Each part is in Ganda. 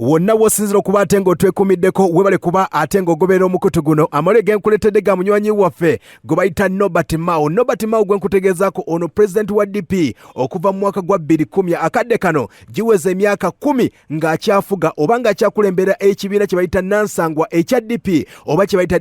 wonna wosinzira okuba ate ng'otwekumiddeko webale kuba ate ng'ogoberera omukutu guno amawulire genkuleetedde ga munywanyi waffe gwe bayita Norbert Mao. Norbert Mao gwe nkutegeezaako ono pulezidenti wa DP okuva mu mwaka gwa 2010 akadde kano giweza emyaka 10 ng'akyafuga oba ng'akyakulembera ekibiina kye bayita nansangwa ekya DP oba kye bayita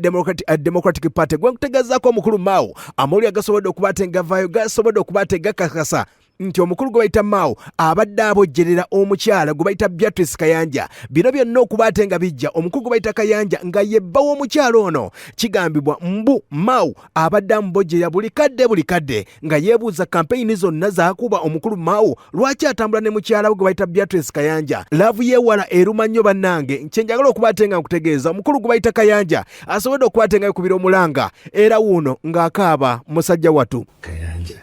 Democratic Party. Gwe nkutegeezaako omukulu Mao amawulire gasobodde okuba ate gavaayo gasobodde okuba ate gakakasa nti omukulu gwe bayita Mao abadde abojjerera omukyala gwe bayita Beatrice Kayanja. Bino byonna okuba ate nga bijja omukulu gwe bayita Kayanja nga yebba w'omukyala ono kigambibwa mbu Mao abadde amubojjerera buli kadde nga yeebuuza kampeyini zonna zaakuba omukulu Mao lwaki atambula ne mukyala we gwe bayita Beatrice Kayanja. Laavu yeewala eruma nnyo bannange kyenjagala okuba ate nga nkutegeeza omukulu gwe bayita Kayanja asobodde okuba ate nga yakubira omulanga era wuuno ng'akaaba musajja watu Kayanja.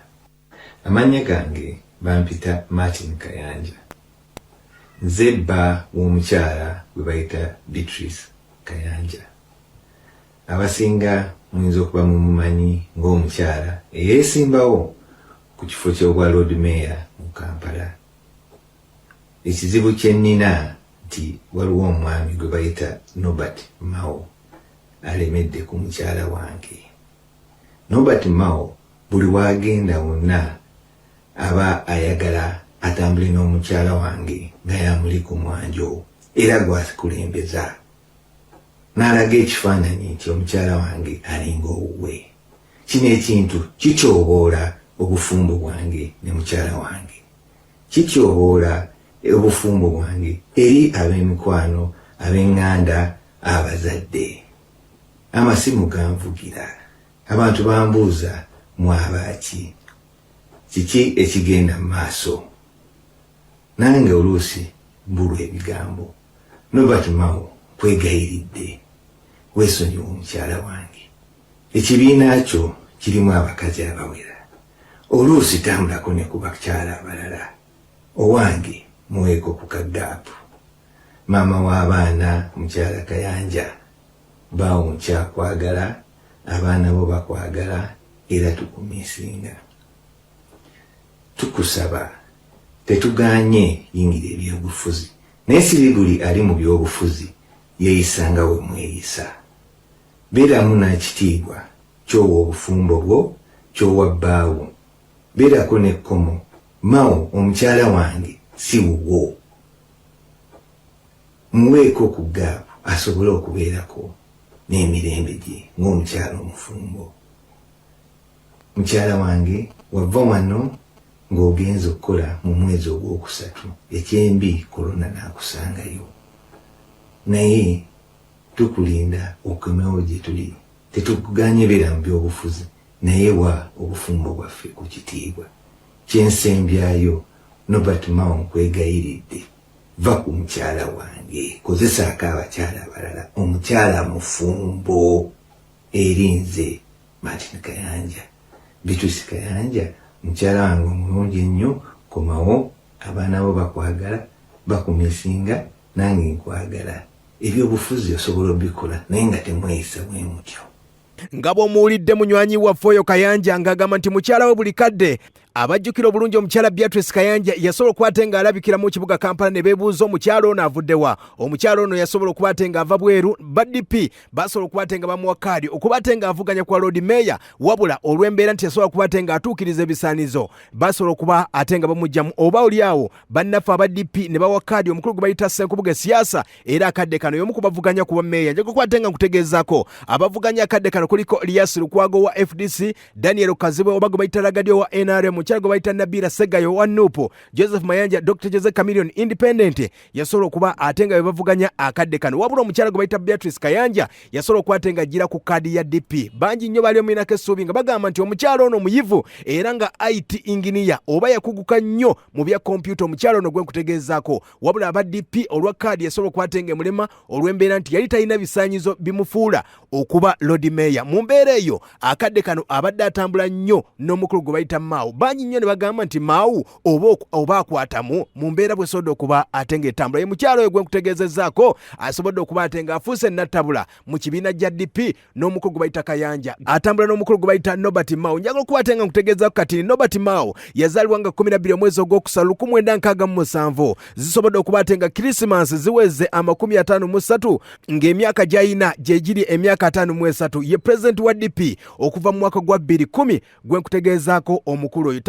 Amanya gange bampita Martin Kayanja. Nze bba w'omukyala gwe bayita Beatrice Kayanja. Abasinga muyinza okuba mumumanyi ng'omukyala eyeesimbawo ku kifo ky'obwa Lord Mayor mu Kampala. Ekizibu kye nnina nti waliwo omwami gwe bayita Norbert Mao alemedde ku mukyala wange. Norbert Mao buli wagenda wonna aba ayagala atambule n'omukyala wange nga yamuli ku mwanjo era gwakulembeza n'alaga ekifaananyi nti omukyala wange alinga owuwe. Kino ekintu kikyoboola obufumbo bwange ne mukyala wange, kikyoboola obufumbo bwange eri ab'emikwano ab'eŋŋanda abazadde. Amasimu ganvugira, abantu bambuuza mwabaaki, kiki ekigenda mu maaso. Nange oluusi mbulwa ebigambo. Norbert Mao kwegayiridde weesonyiwa omukyala wange. Ekibiina kyo kirimu abakazi abawera, oluusi tambulako ne ku bakyala abalala. Owange muweeko ku kagaapu. Maama w'abaana mukyala Kayanja baawo nkyakwagala, abaana bo bakwagala era tukumisinga. Tukusaba tetuganye yingira ebyobufuzi naye si buli ali mu byobufuzi yeeyisanga we mweyisa. Beeramu n'ekitiibwa ky'owa obufumbo bwo ky'owa bbaawo. Beerako n'ekkomo Mao omukyala wange si wuwo. Muweeko ku gaapu asobole okubeerako n'emirembe gye ng'omukyala omufumbo. Mukyala wange wava wano ng'ogenza okukola mu mwezi ogwokusatu ekyembi korona n'akusangayo. Naye tukulinda okomewo gye tuli. Tetuganye beera mu byobufuzi naye wa obufumbo bwaffe ku kitiibwa. Kyensembyayo Norbert Mao nkwegayiridde, va ku mukyala wange, kozesaako abakyala abalala. Omukyala mufumbo erinze Martin Kayanja. Beatrice Kayanja mukyala wange omulungi ennyo, komawo abaana bo bakwagala bakumisinga nange nkwagala. Ebyobufuzi osobola obikola naye nga temweyisa bwe mutyo. Nga bw'omuwulidde munywanyi waffe oyo Kayanja ng'agamba nti mukyala we buli kadde abajjukira obulungi omukyala Beatrice Kayanja yasobola okuba ate ng'alabikira mu kibuga Kampala ne beebuuza omukyala ono avuddewa. Omukyala ono yasobola okuba ate ng'ava bweru ba DP basobola okuba ate nga bamuwa kaadi okuba ate ng'avuganya kwa Lord Mayor, wabula olw'embeera nti yasobola okuba ate ng'atuukiriza ebisaanizo basobola okuba ate nga bamugyamu. Oba oli awo bannaffe aba DP ne bawa kaadi omukulu gwe bayita Ssenkubuge siyaasa era akadde kano y'omu ku bavuganya ku bwa Mayor. Njagala okuba ate nga nkutegeezaako abavuganya akadde kano kuliko Elias Lukwago wa FDC, Daniel Kazibwe oba gwe bayita Ragadio wa NRM, mukyala gwe bayita Nabira Segayo wa NUP, Joseph Mayanja, Dr. Jose Chameleon Independent yasobola okuba ate nga bebavuganya akadde kano. Wabula omukyala gwe bayita Beatrice Kayanja yasobola okuba ate nga ajjira ku kaadi ya DP. Bangi nnyo bali omulinako essuubi nga bagamba nti omukyala ono muyivu era nga IT engineer oba yakuguka nnyo mu bya kompyuta. Omukyala ono gwe nkutegeezaako, wabula aba DP olwa kaadi yasobola okuba ate nga emulema olw'embeera nti yali talina bisaanyizo bimufuula okuba Lord Mayor. Mu mbeera eyo akadde kano abadde atambula nnyo n'omukulu gwe bayita Mao. Bangi amanyi nnyo ne bagamba nti Mao oba akwatamu mu mbeera bw'esobodde okuba ate ng'etambula. Ye mukyalo oyo gwe nkutegeezezzaako asobodde okuba ate ng'afuuse nattabula mu kibiina gya DP n'omukulu gwe bayita Kayanja, atambula n'omukulu gwe bayita Norbert Mao. Njagala okuba ate nga nkutegeezzaako kati Norbert Mao yazaalibwa nga 12 omwezi ogwokusatu 1967, zisobodde okuba ate nga Christmas ziweze 53 ng'emyaka gy'ayina gye giri emyaka 53. Ye president wa DP okuva mu mwaka gwa 2010 gwe nkutegeezaako omukulu oyo.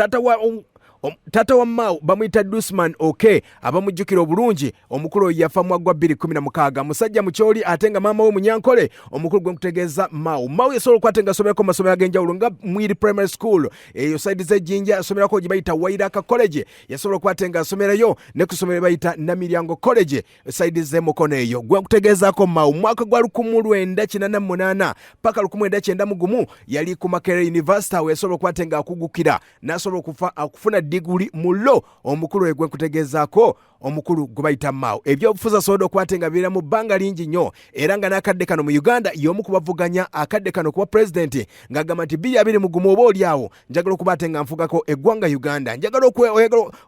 Tata wa Mao bamuyita Dusman Oke, abamujjukira obulungi omukulu oyo yafa mu mwaka gwa 2016. Musajja mu kyoli ate nga maama we Munyankole, omukulu gwe nkutegeeza Mao. Mao yasobola okukwata nga asomerako mu masomero ag'enjawulo nga Mwiri Primary School, eyo side z'Ejjinja asomerako gye bayita Wairaka College, yasobola okukwata nga asomerayo ne ku ssomero bayita Namiryango College side z'Emukono eyo. Gwe nkutegeezaako Mao mwaka gwa 1988 paka 1991 yali ku Makerere University awo yasobola okukwata nga akugukira n'asobola okufuna diguli mu law. Omukulu oyo gwe nkutegeezaako omukulu gwe bayita Mao. Ebyobufuzi asobodde okukwata nga bibeera mu bbanga lingi nnyo, era nga n'akadde kano mu Uganda y'omu ku bavuganya akadde kano kuba pulezidenti ng'agamba nti 2021 oba oli awo njagala okuba ate nga nfugako eggwanga Uganda. Njagala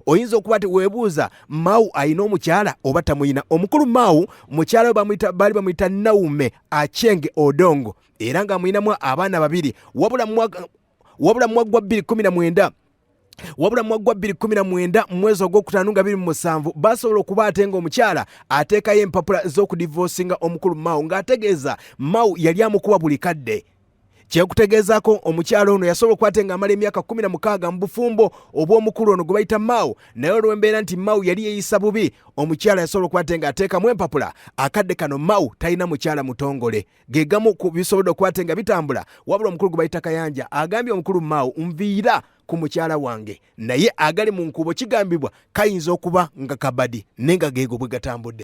oyinza okuba ati weebuuza Mao ayina omukyala oba tamuyina. Omukulu Mao mukyala we baali bamuyita Naume Acheng Odongo, era nga amuyinamu abaana 2 wabula mu mwaka gwa 2019 mu mwezi ogwokutaano nga 27 basobola okuba ate nga omukyala ateekayo empapula z'okudivosinga omukulu Mao ng'ategeeza Mao yali amukuba buli kadde. Kyekutegeezaako omukyalo ono yasobola okukwata nga amala emyaka 16 mu bufumbo obw'omukulu ono gwe bayita Mao, naye olw'embeera nti Mao yali yeeyisa bubi, omukyala yasobola okukwata nga ateekamu empapula. Akadde kano Mao talina mukyala mutongole. Ge gamu ku bisobodde okukwata nga bitambula, wabula omukulu gwe bayita Kayanja agambye omukulu Mao nviira ku mukyala wange, naye agali mu nkubo kigambibwa kayinza okuba nga kabadi nenga geego bwe gatambudde.